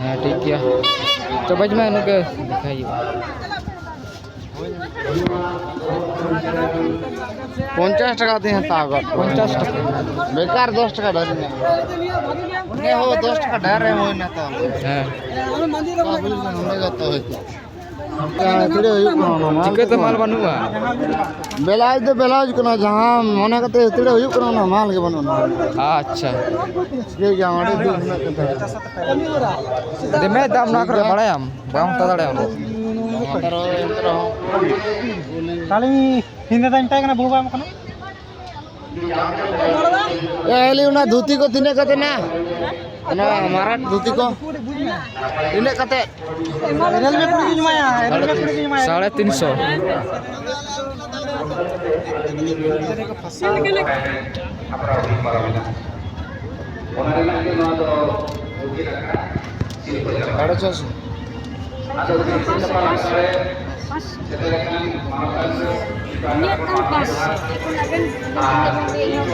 हाँ ठीक है तो बज में नुके दिखाइए 50 টাকা দিয়ে তাগত 50 টাকা বেকার 10 টাকা ধরে না নে হো 10 টাকা ধারে হয় না তো হ্যাঁ বাবুল মনে গত হইতো ᱛᱤᱲᱮ ᱦᱩᱭᱩᱜ ᱠᱟᱱᱟ ᱚᱱᱟ ᱢᱟᱞ चिकन तो माल बनूगा ᱵᱮᱞᱟᱡ ᱫᱚ ᱵᱮᱞᱟᱡ ᱠᱟᱱᱟ ᱡᱟᱦᱟᱸ ᱢᱚᱱᱮ ᱠᱟᱛᱮ ᱛᱤᱲᱮ ᱦᱩᱭᱩᱜ ᱠᱟᱱᱟ ᱚᱱᱟ ᱢᱟᱞ ᱜᱮ ᱵᱟᱹᱱᱩᱜᱼᱟ अच्छा ᱴᱷᱤᱠ ᱜᱮᱭᱟ ᱟᱹᱰᱤ ᱫᱩᱠ ᱨᱮᱱᱟᱜ ᱠᱟᱛᱷᱟ दे मैं दाम ना करे बड़ायाम बाम तदड़े हम তাহলে তিন দাম টাকা না বহু আমাকে एली उना धोती को तिने कते ना ना माराट धोती को तिने कते रेल में कुड़ी जुमाया रेल में कुड़ी जुमाया 650 Niat kan pas, aku lagen dengan dia yang